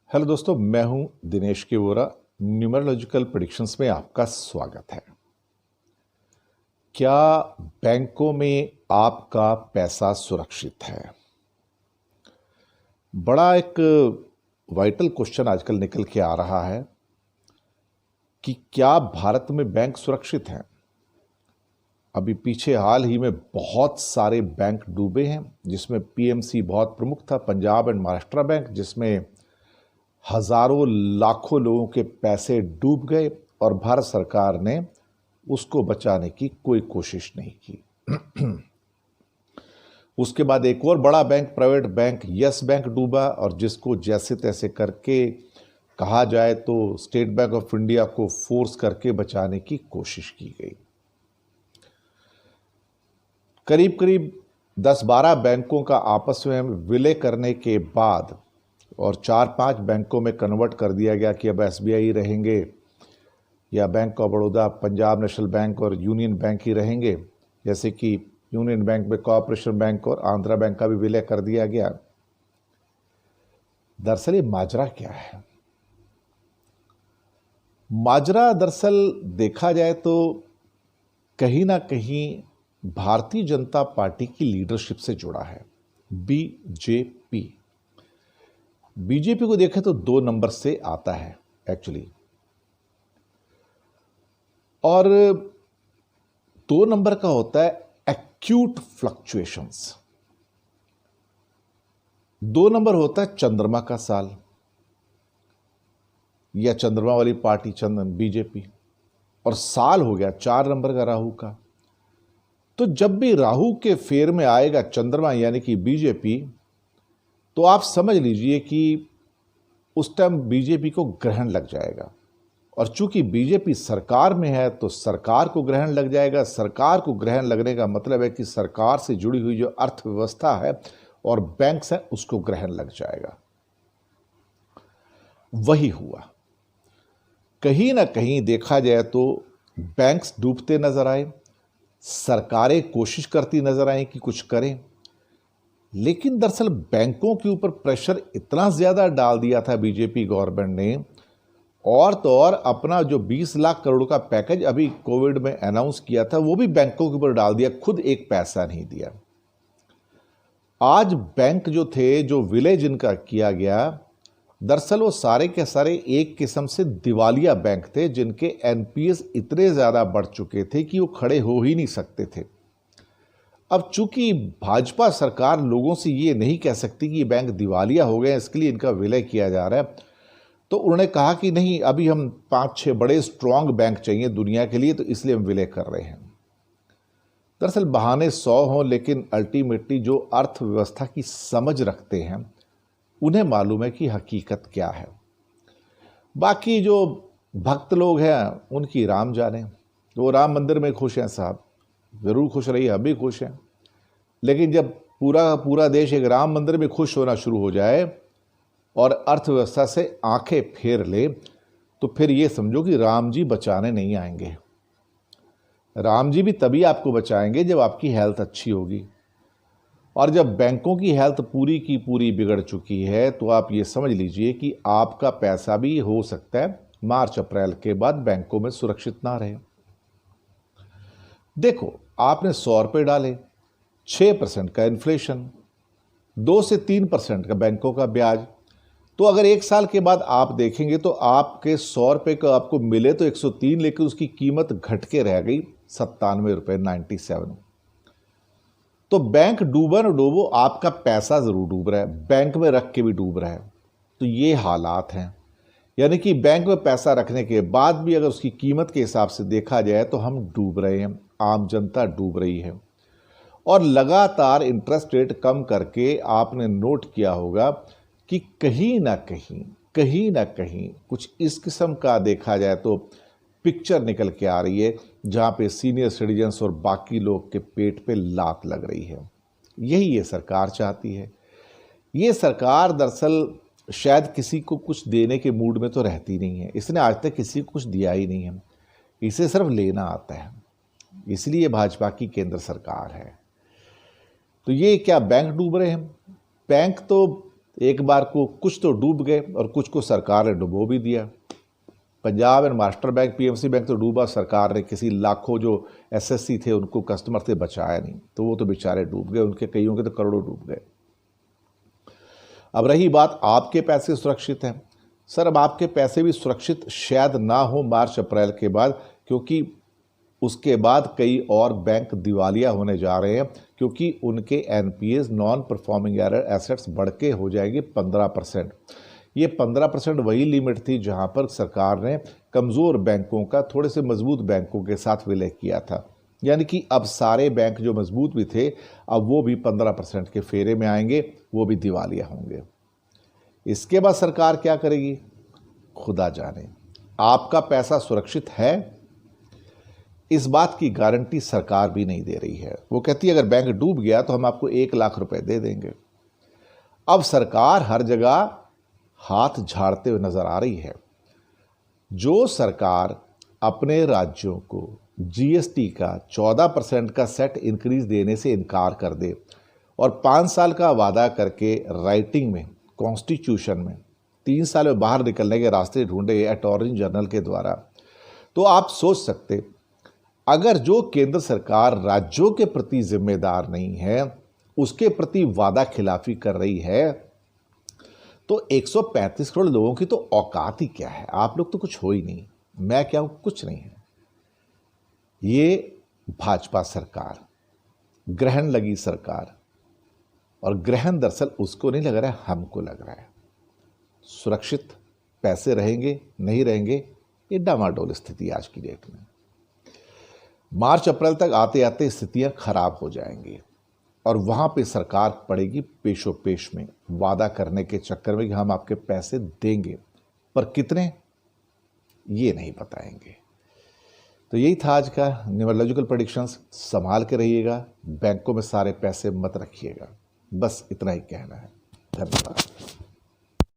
Hello दोस्तों, मैं हूं दिनेश के वोरा। न्यूमरोलॉजिकल प्रेडिक्शंस में आपका स्वागत है। क्या बैंकों में आपका पैसा सुरक्षित है? बड़ा एक वाइटल क्वेश्चन आजकल निकल के आ रहा है कि क्या भारत में बैंक सुरक्षित हैं? अभी पीछे हाल ही में बहुत सारे बैंक डूबे हैं, जिसमें पीएमसी बहुत प्रमुख था, पंजाब एंड महाराष्ट्र बैंक, जिसमें हजारों लाखों लोगों के पैसे डूब गए और भारत सरकार ने उसको बचाने की कोई कोशिश नहीं की। उसके बाद एक और बड़ा bank, private bank yes bank डूबा, और जिसको जैसे तैसे करके कहा जाए तो स्टेट बैंक ऑफ इंडिया को फोर्स करके बचाने की कोशिश की गई। करीब करीब 10-12 बैंकों का आपस में विलय करने के बाद और 4-5 बैंकों में कन्वर्ट कर दिया गया कि अब एसबीआई रहेंगे या bank of Baroda, Punjab national bank और यूनियन बैंक ही रहेंगे। जैसे कि यूनियन बैंक में कॉर्पोरेशन बैंक और आंध्रा बैंक का भी विलय कर दिया गया। दरअसल ये माजरा क्या है? माजरा दरअसल देखा जाए तो कहीं ना कहीं भारतीय जनता पार्टी की लीडरशिप से जुड़ा है। बीजेपी को देखें तो 2 नंबर से आता है एक्चुअली, और 2 नंबर का होता है एक्यूट फ्लक्चुएशंस। 2 नंबर होता है चंद्रमा का साल या चंद्रमा वाली पार्टी बीजेपी, और साल हो गया 4 नंबर का राहु का। तो जब भी राहु के फेर में आएगा चंद्रमा यानी कि बीजेपी, तो आप समझ लीजिए कि उस टाइम बीजेपी को ग्रहण लग जाएगा। और चूंकि बीजेपी सरकार में है तो सरकार को ग्रहण लग जाएगा। सरकार को ग्रहण लगने का मतलब है कि सरकार से जुड़ी हुई जो अर्थव्यवस्था है और बैंक्स है उसको ग्रहण लग जाएगा। वही हुआ। कहीं ना कहीं देखा जाए तो बैंक्स डूबते नजर आए, सरकारें कोशिश करती नजर आई कि कुछ करें, लेकिन दरअसल बैंकों के ऊपर प्रेशर इतना ज्यादा डाल दिया था बीजेपी गवर्नमेंट ने, और तो और अपना जो 20 लाख करोड़ का पैकेज अभी कोविड में अनाउंस किया था वो भी बैंकों के ऊपर डाल दिया, खुद एक पैसा नहीं दिया। आज बैंक जो थे, जो विलय जिनका किया गया, दरअसल वो सारे के सारे एक किस्म से दिवालिया बैंक थे, जिनके एनपीएस इतने ज्यादा बढ़ चुके थे कि वो खड़े हो ही नहीं सकते थे। अब चूंकि भाजपा सरकार लोगों से ये नहीं कह सकती कि ये बैंक दिवालिया हो गए, इसके लिए इनका विलय किया जा रहा है, तो उन्होंने कहा कि नहीं, अभी हम 5-6 बड़े स्ट्रांग बैंक चाहिए दुनिया के लिए, तो इसलिए हम विलय कर रहे हैं। दरअसल बहाने 100 हों, लेकिन अल्टीमेटली जो अर्थव्यवस्था की समझ रखते हैं उन्हें मालूम है कि हकीकत क्या है। बाकी जो भक्त लोग हैं उनकी राम जाने, वो राम मंदिर में खुश हैं साहब, जरूर खुश रहिए, हम भी खुश हैं। लेकिन जब पूरा देश एक राम मंदिर में खुश होना शुरू हो जाए और अर्थव्यवस्था से आंखें फेर ले, तो फिर ये समझो कि राम जी बचाने नहीं आएंगे। राम जी भी तभी आपको बचाएंगे जब आपकी हेल्थ अच्छी होगी, और जब बैंकों की हेल्थ पूरी की पूरी बिगड़ चुकी है तो आप ये समझ लीजिए कि आपका पैसा भी हो सकता है मार्च अप्रैल के बाद बैंकों में सुरक्षित ना रहे। देखो, आपने 100 रुपये डाले, 6% का इन्फ्लेशन, 2 से 3% का बैंकों का ब्याज, तो अगर 1 साल के बाद आप देखेंगे तो आपके 100 रुपये का आपको मिले तो 103, लेकिन उसकी कीमत घट के रह गई 97 रुपये 97। तो बैंक डूबा न डूबो, आपका पैसा जरूर डूब रहा है, बैंक में रख के भी डूब रहा है। तो ये हालात हैं, यानी कि बैंक में पैसा रखने के बाद भी अगर उसकी कीमत के हिसाब से देखा जाए तो हम डूब रहे हैं, आम जनता डूब रही है। और लगातार इंटरेस्ट रेट कम करके आपने नोट किया होगा कि कहीं ना कहीं कुछ इस किस्म का देखा जाए तो पिक्चर निकल के आ रही है, जहां पे सीनियर सिटीजन्स और बाकी लोग के पेट पे लात लग रही है। यही ये सरकार चाहती है। ये सरकार दरअसल शायद किसी को कुछ देने के मूड में तो रहती नहीं है, इसने आज तक किसी को कुछ दिया ही नहीं है, इसे सिर्फ लेना आता है, इसलिए भाजपा की केंद्र सरकार है। तो ये क्या बैंक डूब रहे हैं? बैंक तो एक बार को कुछ तो डूब गए और कुछ को सरकार ने डुबो भी दिया। Punjab and Maharashtra bank, PMC bank तो डूबा, सरकार ने किसी लाखों जो एसएससी थे उनको कस्टमर से बचाया नहीं, तो वो तो बेचारे डूब गए, उनके कईयों के तो करोड़ों डूब गए। अब रही बात आपके पैसे सुरक्षित हैं। सर, अब आपके पैसे भी सुरक्षित शायद ना हो मार्च अप्रैल के बाद, क्योंकि उसके बाद कई और बैंक दिवालिया होने जा रहे हैं, क्योंकि उनके एनपीएस, नॉन परफॉर्मिंग एसेट्स बढ़ के हो जाएंगे 15%। ये 15% वही लिमिट थी जहां पर सरकार ने कमज़ोर बैंकों का थोड़े से मजबूत बैंकों के साथ विलय किया था। यानी कि अब सारे बैंक जो मजबूत भी थे अब वो भी 15% के फेरे में आएंगे, वो भी दिवालिया होंगे। इसके बाद सरकार क्या करेगी खुदा जाने। आपका पैसा सुरक्षित है, इस बात की गारंटी सरकार भी नहीं दे रही है। वो कहती है अगर बैंक डूब गया तो हम आपको 1 लाख रुपए दे देंगे। अब सरकार हर जगह हाथ झाड़ते हुए नजर आ रही है। जो सरकार अपने राज्यों को जीएसटी का 14% का सेट इंक्रीज देने से इनकार कर दे और 5 साल का वादा करके राइटिंग में, कॉन्स्टिट्यूशन में 3 साल में बाहर निकलने के रास्ते ढूंढे अटॉर्नी जनरल के द्वारा, तो आप सोच सकते अगर जो केंद्र सरकार राज्यों के प्रति जिम्मेदार नहीं है, उसके प्रति वादा खिलाफी कर रही है, तो 135 करोड़ लोगों की तो औकात ही क्या है। आप लोग तो कुछ हो ही नहीं, मैं क्या हूं, कुछ नहीं है। ये भाजपा सरकार, ग्रहण लगी सरकार, और ग्रहण दरअसल उसको नहीं लग रहा है, हमको लग रहा है। सुरक्षित पैसे रहेंगे नहीं रहेंगे, ये डामाडोल स्थिति आज की डेट में। मार्च अप्रैल तक आते आते स्थितियां खराब हो जाएंगी और वहां पे सरकार पड़ेगी पेशो पेश में, वादा करने के चक्कर में कि हम आपके पैसे देंगे, पर कितने ये नहीं बताएंगे। तो यही था आज का न्यूमरोलॉजिकल प्रेडिक्शंस। संभाल के रहिएगा, बैंकों में सारे पैसे मत रखिएगा, बस इतना ही कहना है। धन्यवाद।